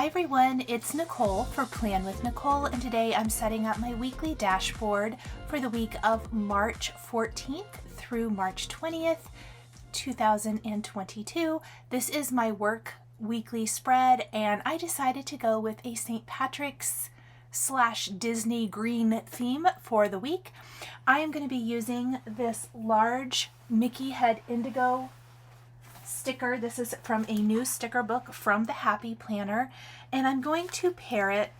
Hi everyone, it's Nicole for Plan with Nicole, and today I'm setting up my weekly dashboard for the week of March 14th through March 20th, 2022. This is my work weekly spread, and I decided to go with a St. Patrick's / Disney green theme for the week. I am going to be using this large Mickey head indigo sticker. This is from a new sticker book from the Happy Planner, and I'm going to pair it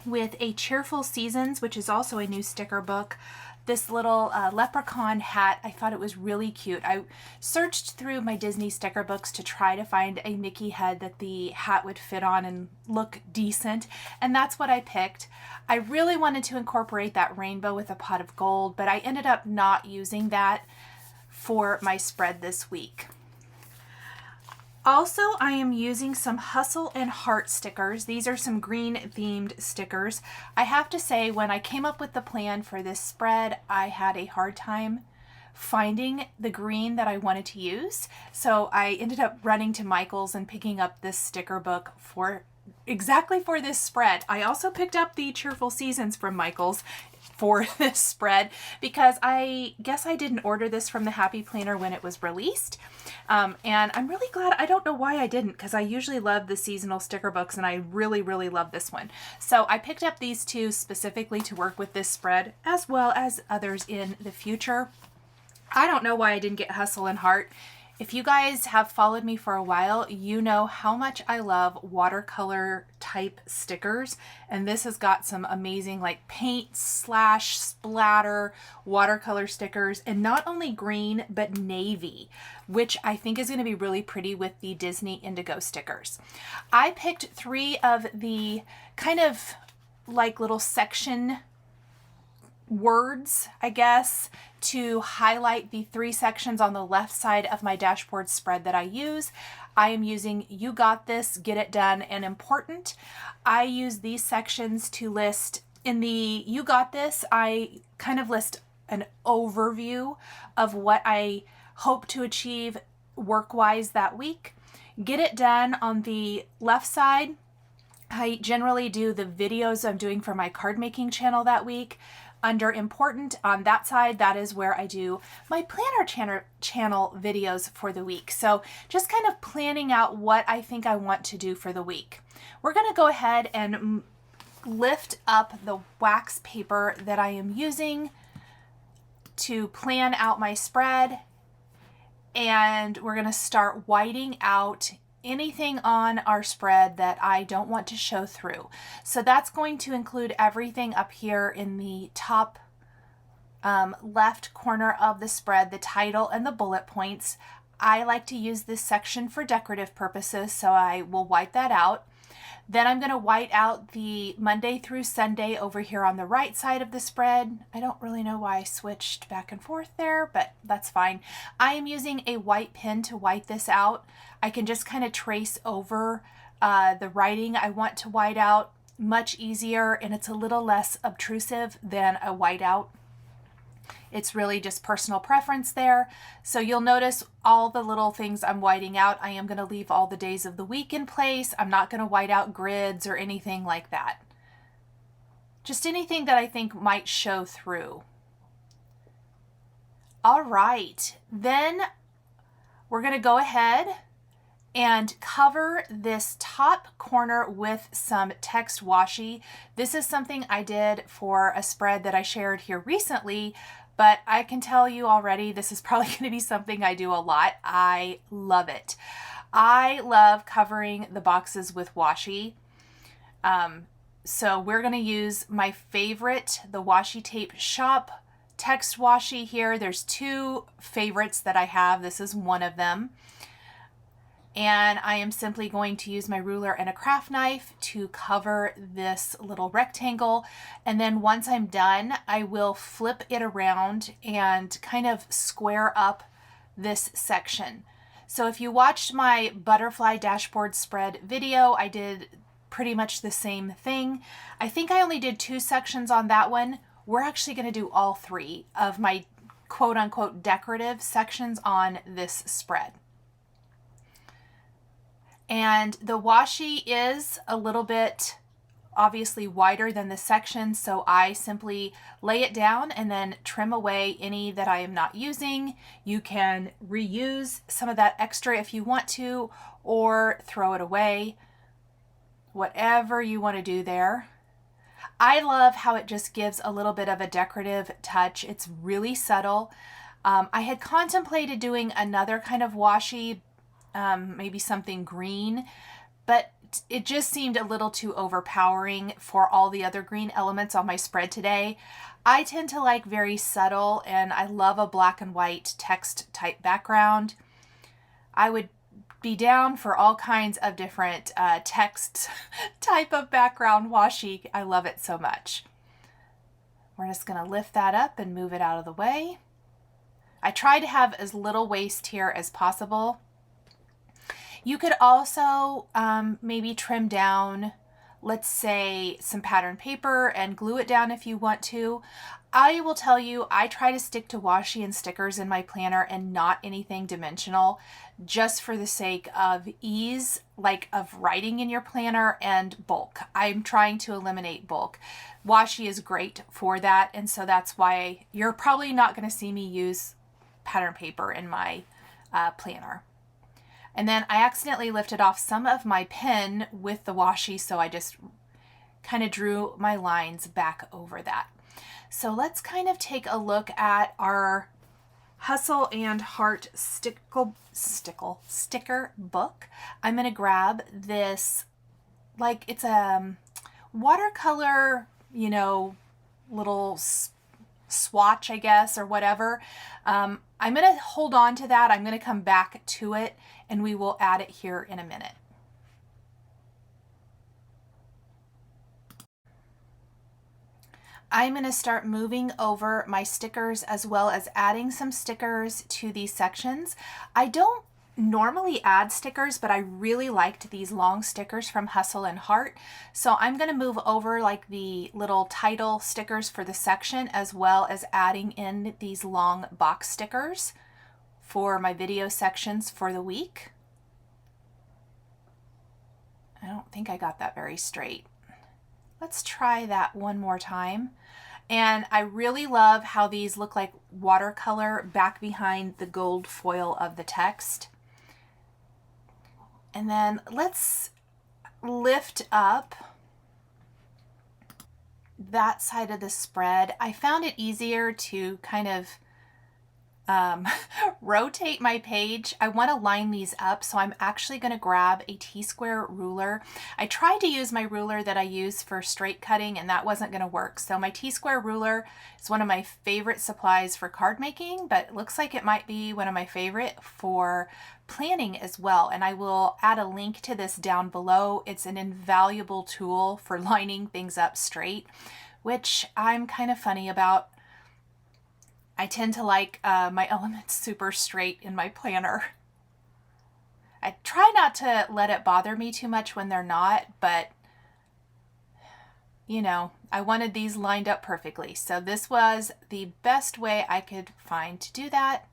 with a Cheerful Seasons, which is also a new sticker book. This little leprechaun hat, I thought it was really cute. I searched through my Disney sticker books to try to find a Mickey head that the hat would fit on and look decent, and that's what I picked. I really wanted to incorporate that rainbow with a pot of gold, but I ended up not using that for my spread this week. Also, I am using some Hustle and Heart stickers. These are some green themed stickers. I have to say, when I came up with the plan for this spread, I had a hard time finding the green that I wanted to use. So I ended up running to Michael's and picking up this sticker book exactly for this spread. I also picked up the Cheerful Seasons from Michael's for this spread because I guess I didn't order this from the Happy Planner when it was released. And I'm really glad. I don't know why I didn't, because I usually love the seasonal sticker books and I really love this one. So I picked up these two specifically to work with this spread, as well as others in the future. I don't know why I didn't get Hustle and Heart. If you guys have followed me for a while, you know how much I love watercolor type stickers, and this has got some amazing like paint / splatter watercolor stickers, and not only green but navy, which I think is going to be really pretty with the Disney Indigo stickers. I picked 3 of the kind of like little section words, I guess, to highlight the 3 sections on the left side of my dashboard spread that I use. I am using You Got This, Get It Done, and Important. I use these sections to list, in the You Got This, I kind of list an overview of what I hope to achieve work-wise that week. Get It Done on the left side, I generally do the videos I'm doing for my card making channel that week. Under Important, on that side, that is where I do my planner channel videos for the week. So just kind of planning out what I think I want to do for the week. We're going to go ahead and lift up the wax paper that I am using to plan out my spread, and we're going to start whiting out anything on our spread that I don't want to show through. So that's going to include everything up here in the top left corner of the spread, the title and the bullet points. I like to use this section for decorative purposes, so I will white that out. Then I'm going to white out the Monday through Sunday over here on the right side of the spread. I don't really know why I switched back and forth there, but that's fine. I am using a white pen to white this out. I can just kind of trace over the writing I want to white out, much easier, and it's a little less obtrusive than a whiteout. It's really just personal preference there. So you'll notice all the little things I'm whiting out. I am going to leave all the days of the week in place. I'm not going to white out grids or anything like that. Just anything that I think might show through. All right, then we're going to go ahead and cover this top corner with some text washi. This is something I did for a spread that I shared here recently, but I can tell you already this is probably going to be something I do a lot. I love it. I love covering the boxes with washi. So we're going to use my favorite, the Washi Tape Shop text washi here. There's 2 favorites that I have. This is one of them. And I am simply going to use my ruler and a craft knife to cover this little rectangle. And then once I'm done, I will flip it around and kind of square up this section. So if you watched my butterfly dashboard spread video, I did pretty much the same thing. I think I only did 2 sections on that one. We're actually going to do all 3 of my quote unquote decorative sections on this spread. And the washi is a little bit obviously wider than the section, so I simply lay it down and then trim away any that I am not using. You can reuse some of that extra if you want to, or throw it away. Whatever you want to do there. I love how it just gives a little bit of a decorative touch. It's really subtle. I had contemplated doing another kind of washi, maybe something green, but it just seemed a little too overpowering for all the other green elements on my spread today. I tend to like very subtle, and I love a black and white text type background. I would be down for all kinds of different text type of background washi. I love it so much. We're just going to lift that up and move it out of the way. I try to have as little waste here as possible. You could also maybe trim down, let's say, some pattern paper and glue it down if you want to. I will tell you, I try to stick to washi and stickers in my planner and not anything dimensional, just for the sake of ease, like of writing in your planner, and bulk. I'm trying to eliminate bulk. Washi is great for that, and so that's why you're probably not going to see me use pattern paper in my planner. And then I accidentally lifted off some of my pen with the washi, so I just kind of drew my lines back over that. So let's kind of take a look at our Hustle and Heart sticker book. I'm going to grab this, like it's a watercolor, you know, little swatch, I guess, or whatever. I'm going to hold on to that. I'm going to come back to it, and we will add it here in a minute. I'm going to start moving over my stickers as well as adding some stickers to these sections. I don't normally add stickers, but I really liked these long stickers from Hustle and Heart. So I'm going to move over like the little title stickers for the section, as well as adding in these long box stickers for my video sections for the week. I don't think I got that very straight. Let's try that one more time. And I really love how these look like watercolor back behind the gold foil of the text. And then let's lift up that side of the spread. I found it easier to kind of rotate my page. I want to line these up, so I'm actually going to grab a T-square ruler. I tried to use my ruler that I use for straight cutting, and that wasn't going to work. So my T-square ruler is one of my favorite supplies for card making, but it looks like it might be one of my favorite for planning as well. And I will add a link to this down below. It's an invaluable tool for lining things up straight, which I'm kind of funny about. I tend to like my elements super straight in my planner. I try not to let it bother me too much when they're not, but you know, I wanted these lined up perfectly. So this was the best way I could find to do that.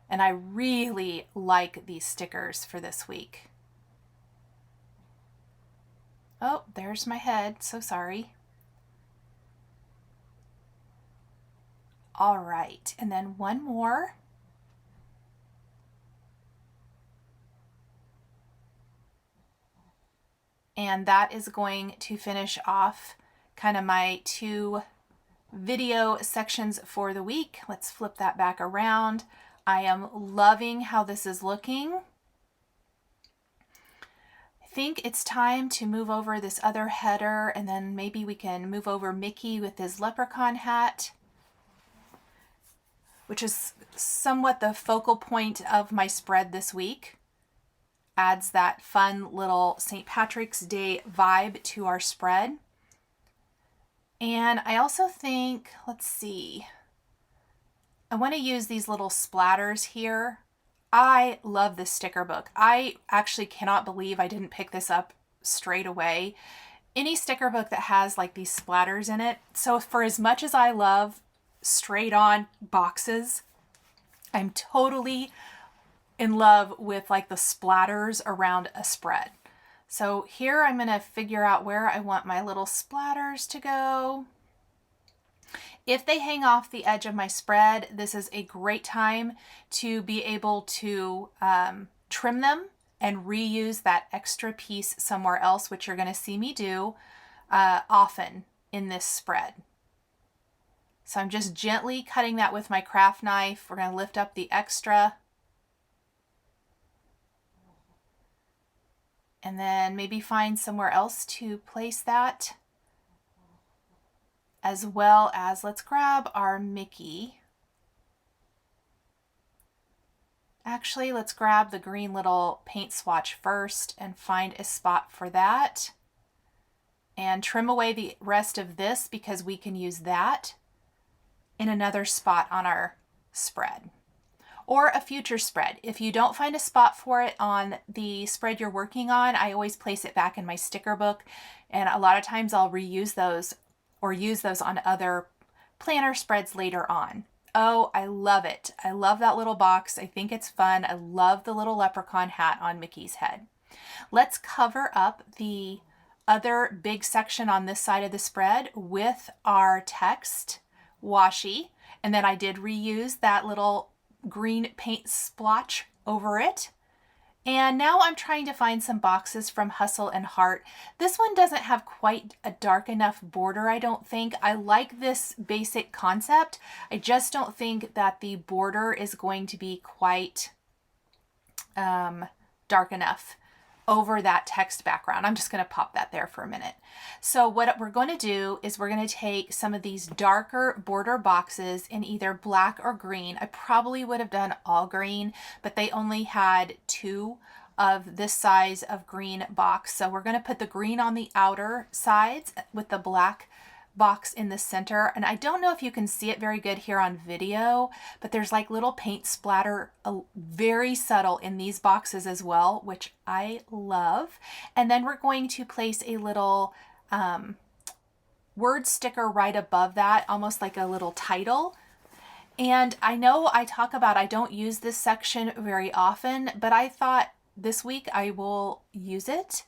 And I really like these stickers for this week. Oh, there's my head. So sorry. All right, and then one more. And that is going to finish off kind of my 2 video sections for the week. Let's flip that back around. I am loving how this is looking. I think it's time to move over this other header, and then maybe we can move over Mickey with his leprechaun hat, which is somewhat the focal point of my spread this week. Adds that fun little St. Patrick's Day vibe to our spread. And I also think, let's see, I want to use these little splatters here. I love this sticker book. I actually cannot believe I didn't pick this up straight away. Any sticker book that has like these splatters in it. So for as much as I love straight on boxes, I'm totally in love with like the splatters around a spread. So here I'm going to figure out where I want my little splatters to go. If they hang off the edge of my spread, this is a great time to be able to trim them and reuse that extra piece somewhere else, which you're going to see me do often in this spread. So I'm just gently cutting that with my craft knife. We're going to lift up the extra. And then maybe find somewhere else to place that. As well as, let's grab our Mickey. Actually, let's grab the green little paint swatch first and find a spot for that. And trim away the rest of this because we can use that in another spot on our spread. Or a future spread. If you don't find a spot for it on the spread you're working on, I always place it back in my sticker book. And a lot of times I'll reuse those or use those on other planner spreads later on. Oh, I love it. I love that little box. I think it's fun. I love the little leprechaun hat on Mickey's head. Let's cover up the other big section on this side of the spread with our text washi. And then I did reuse that little green paint splotch over it. And now I'm trying to find some boxes from Hustle and Heart. This one doesn't have quite a dark enough border, I don't think. I like this basic concept. I just don't think that the border is going to be quite dark enough over that text background. I'm just going to pop that there for a minute. So what we're going to do is we're going to take some of these darker border boxes in either black or green. I probably would have done all green, but they only had 2 of this size of green box. So we're going to put the green on the outer sides with the black box in the center. And I don't know if you can see it very good here on video, but there's like little paint splatter, very subtle in these boxes as well, which I love. And then we're going to place a little word sticker right above that, almost like a little title. And I know I talk about I don't use this section very often, but I thought this week I will use it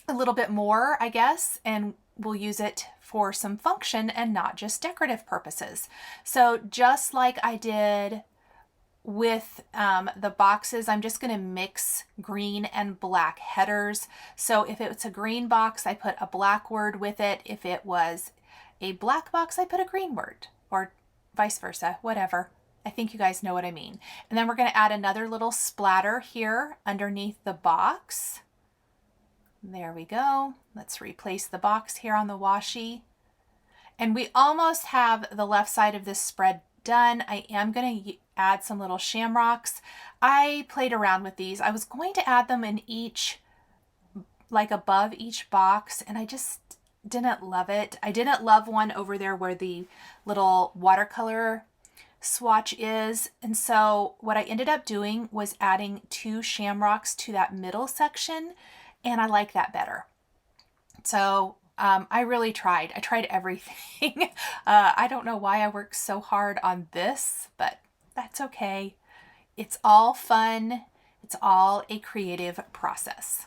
a little bit more, I guess, and we'll use it for some function and not just decorative purposes. So just like I did with the boxes, I'm just going to mix green and black headers. So if it's a green box, I put a black word with it. If it was a black box, I put a green word, or vice versa, whatever. I think you guys know what I mean. And then we're going to add another little splatter here underneath the box. There we go. Let's replace the box here on the washi. And we almost have the left side of this spread done. I am going to add some little shamrocks. I played around with these. I was going to add them in each, like above each box, and I just didn't love it. I didn't love one over there where the little watercolor swatch is. And so what I ended up doing was adding 2 shamrocks to that middle section. And I like that better. So I really tried. I tried everything. I don't know why I worked so hard on this, but that's okay. It's all fun. It's all a creative process.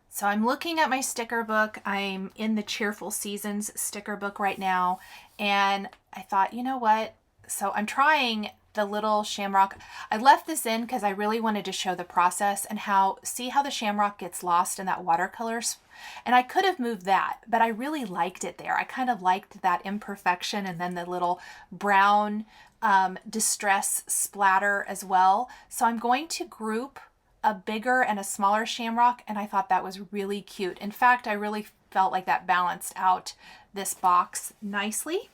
So I'm looking at my sticker book. I'm in the Cheerful Seasons sticker book right now. And I thought, you know what? So I'm trying the little shamrock. I left this in because I really wanted to show the process and see how the shamrock gets lost in that watercolors. And I could have moved that, but I really liked it there. I kind of liked that imperfection and then the little brown distress splatter as well. So I'm going to group a bigger and a smaller shamrock, and I thought that was really cute. In fact, I really felt like that balanced out this box nicely.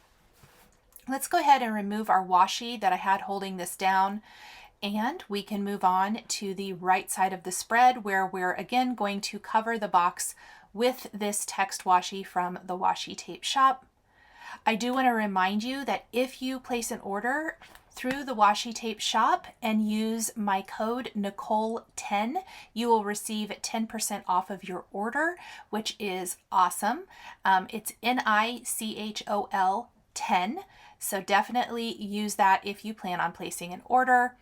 Let's go ahead and remove our washi that I had holding this down, and we can move on to the right side of the spread where we're again going to cover the box with this text washi from the Washi Tape Shop. I do want to remind you that if you place an order through the Washi Tape Shop and use my code Nichol10, you will receive 10% off of your order, which is awesome. It's Nichol 10. So definitely use that if you plan on placing an order.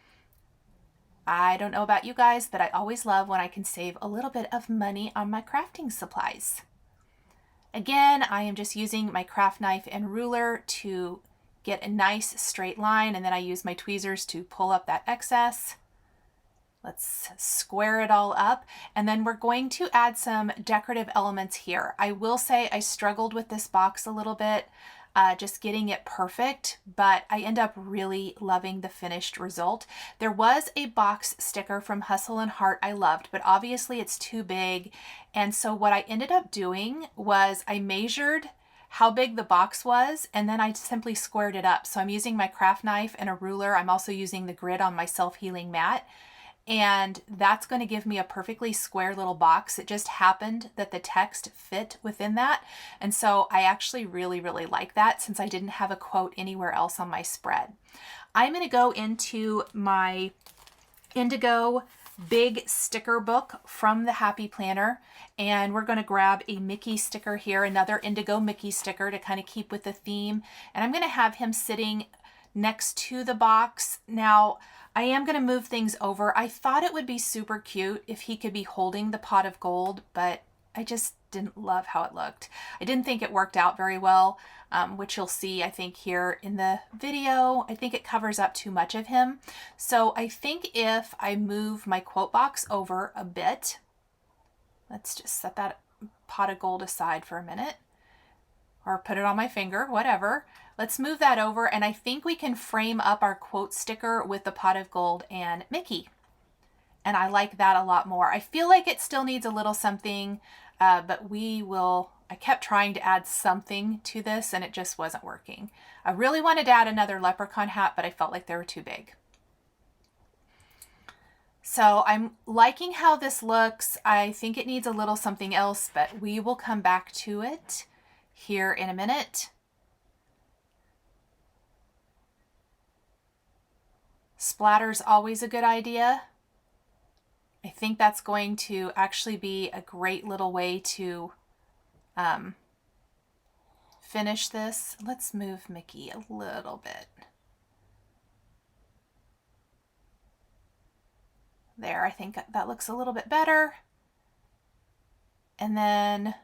I don't know about you guys, but I always love when I can save a little bit of money on my crafting supplies. Again, I am just using my craft knife and ruler to get a nice straight line, and then I use my tweezers to pull up that excess. Let's square it all up, and then we're going to add some decorative elements here. I will say I struggled with this box a little bit, just getting it perfect, but I end up really loving the finished result. There was a box sticker from Hustle and Heart I loved, but obviously it's too big. And so what I ended up doing was I measured how big the box was, and then I simply squared it up. So I'm using my craft knife and a ruler. I'm also using the grid on my self-healing mat. And that's going to give me a perfectly square little box. It just happened that the text fit within that. And so I actually really, really like that since I didn't have a quote anywhere else on my spread. I'm going to go into my Indigo big sticker book from the Happy Planner, and we're going to grab a Mickey sticker here, another Indigo Mickey sticker to kind of keep with the theme. And I'm going to have him sitting next to the box. Now, I am going to move things over. I thought it would be super cute if he could be holding the pot of gold, but I just didn't love how it looked. I didn't think it worked out very well, which you'll see, I think, here in the video. I think it covers up too much of him. So I think if I move my quote box over a bit, let's just set that pot of gold aside for a minute, or put it on my finger, whatever. Let's move that over, and I think we can frame up our quote sticker with the pot of gold and Mickey. And I like that a lot more. I feel like it still needs a little something, but we will, I kept trying to add something to this and it just wasn't working. I really wanted to add another leprechaun hat, but I felt like they were too big. So I'm liking how this looks. I think it needs a little something else, but we will come back to it here in a minute. Splatter's always a good idea. I think that's going to actually be a great little way to finish this. Let's move Mickey a little bit. There, I think that looks a little bit better. And then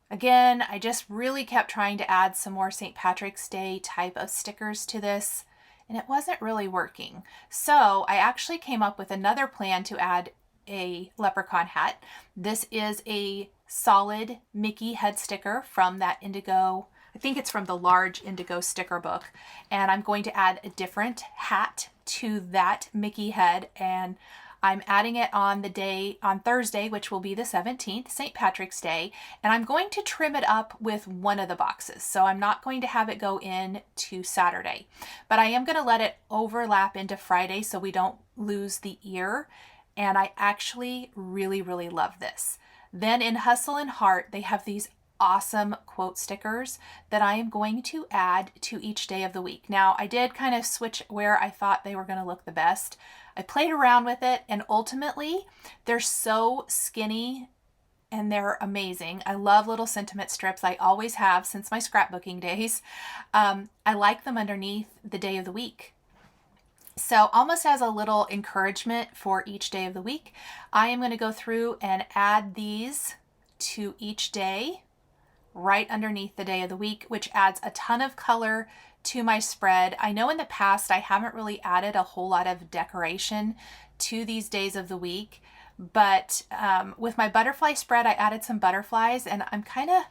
again, I just really kept trying to add some more St. Patrick's Day type of stickers to this, and it wasn't really working. So I actually came up with another plan to add a leprechaun hat. This is a solid Mickey head sticker from that Indigo, I think it's from the large Indigo sticker book. And I'm going to add a different hat to that Mickey head, and I'm adding it on the day, on Thursday, which will be the 17th, St. Patrick's Day, and I'm going to trim it up with one of the boxes. So I'm not going to have it go in to Saturday, but I am going to let it overlap into Friday so we don't lose the ear. And I actually really, really love this. Then in Hustle and Heart, they have these awesome quote stickers that I am going to add to each day of the week. Now, I did kind of switch where I thought they were going to look the best. I played around with it, and ultimately they're so skinny and they're amazing. I love little sentiment strips. I always have since my scrapbooking days. I like them underneath the day of the week. So almost as a little encouragement for each day of the week, I am going to go through and add these to each day right underneath the day of the week, which adds a ton of color to my spread. I know in the past I haven't really added a whole lot of decoration to these days of the week, but with my butterfly spread, I added some butterflies, and I'm kind of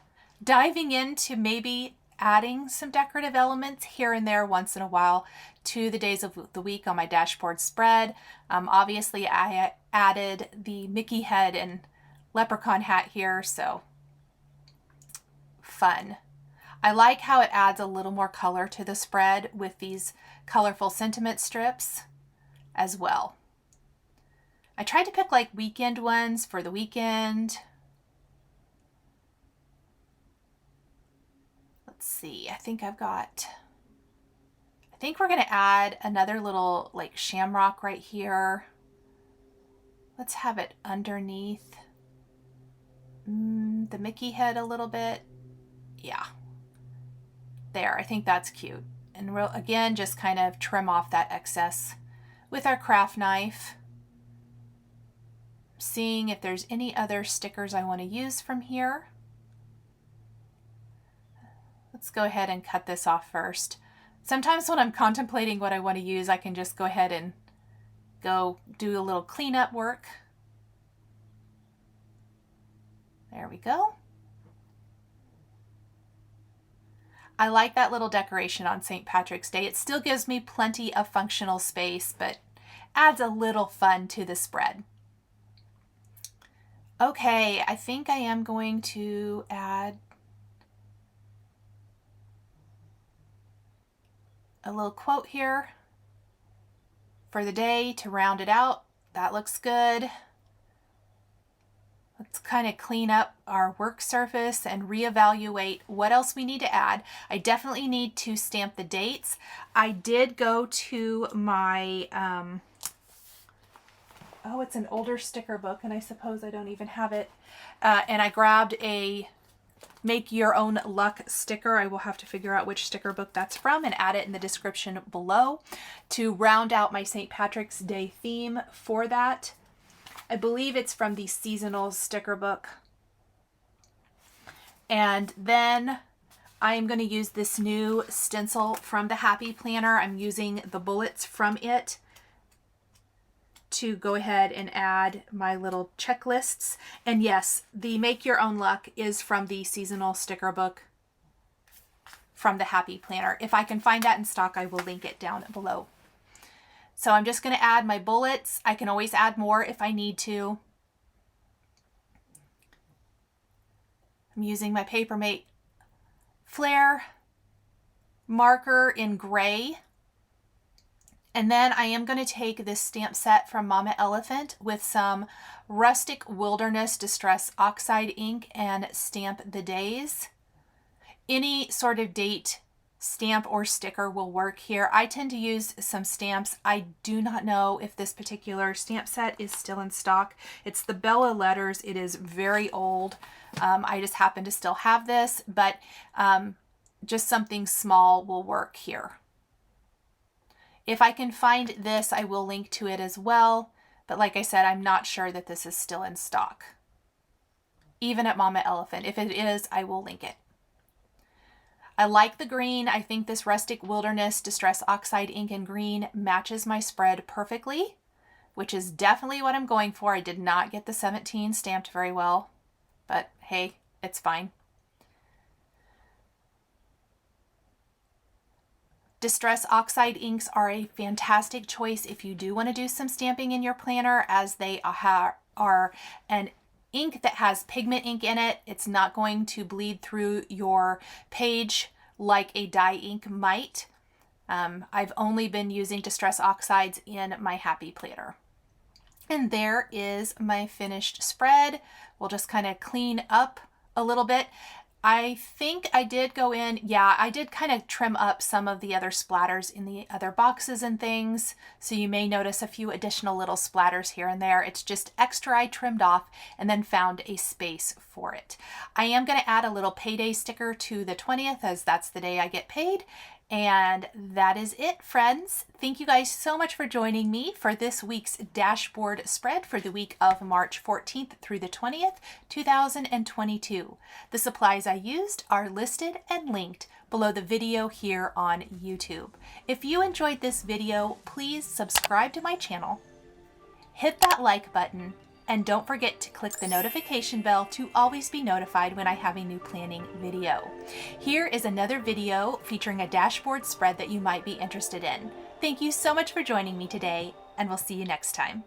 diving into maybe adding some decorative elements here and there once in a while to the days of the week on my dashboard spread. Obviously, I added the Mickey head and leprechaun hat here, so fun. I like how it adds a little more color to the spread with these colorful sentiment strips as well. I tried to pick like weekend ones for the weekend. Let's see, I think we're going to add another little like shamrock right here. Let's have it underneath the Mickey head a little bit. Yeah. There, I think that's cute. And we'll again just kind of trim off that excess with our craft knife. Seeing if there's any other stickers I want to use from here. Let's go ahead and cut this off first. Sometimes when I'm contemplating what I want to use, I can just go ahead and go do a little cleanup work. There we go. I like that little decoration on St. Patrick's Day. It still gives me plenty of functional space, but adds a little fun to the spread. Okay, I think I am going to add a little quote here for the day to round it out. That looks good. Let's kind of clean up our work surface and reevaluate what else we need to add. I definitely need to stamp the dates. I did go to my, oh, it's an older sticker book, and I suppose I don't even have it. And I grabbed a Make Your Own Luck sticker. I will have to figure out which sticker book that's from and add it in the description below to round out my St. Patrick's Day theme for that. I believe it's from the seasonal sticker book. And then I am going to use this new stencil from the Happy Planner. I'm using the bullets from it to go ahead and add my little checklists. And yes, the Make Your Own Luck is from the seasonal sticker book from the Happy Planner. If I can find that in stock, I will link it down below. So I'm just going to add my bullets. I can always add more if I need to. I'm using my Papermate Flair marker in gray. And then I am going to take this stamp set from Mama Elephant with some Rustic Wilderness Distress Oxide ink and stamp the days. Any sort of date stamp or sticker will work here. I tend to use some stamps. I do not know if this particular stamp set is still in stock. It's the Bella Letters. It is very old. I just happen to still have this, but just something small will work here. If I can find this, I will link to it as well. But like I said, I'm not sure that this is still in stock. Even at Mama Elephant. If it is, I will link it. I like the green. I think this Rustic Wilderness Distress Oxide ink in green matches my spread perfectly, which is definitely what I'm going for. I did not get the 17 stamped very well, but hey, it's fine. Distress Oxide inks are a fantastic choice if you do want to do some stamping in your planner, as they are an ink that has pigment ink in it. It's not going to bleed through your page like a dye ink might. I've only been using Distress Oxides in my Happy Planner. And there is my finished spread. We'll just kind of clean up a little bit. I think I did go in, yeah, I did kind of trim up some of the other splatters in the other boxes and things. So you may notice a few additional little splatters here and there. It's just extra I trimmed off and then found a space for it. I am going to add a little payday sticker to the 20th, as that's the day I get paid. And that is it, friends. Thank you guys so much for joining me for this week's dashboard spread for the week of March 14th through the 20th, 2022. The supplies I used are listed and linked below the video here on YouTube. If you enjoyed this video, please subscribe to my channel, hit that like button, and don't forget to click the notification bell to always be notified when I have a new planning video. Here is another video featuring a dashboard spread that you might be interested in. Thank you so much for joining me today, and we'll see you next time.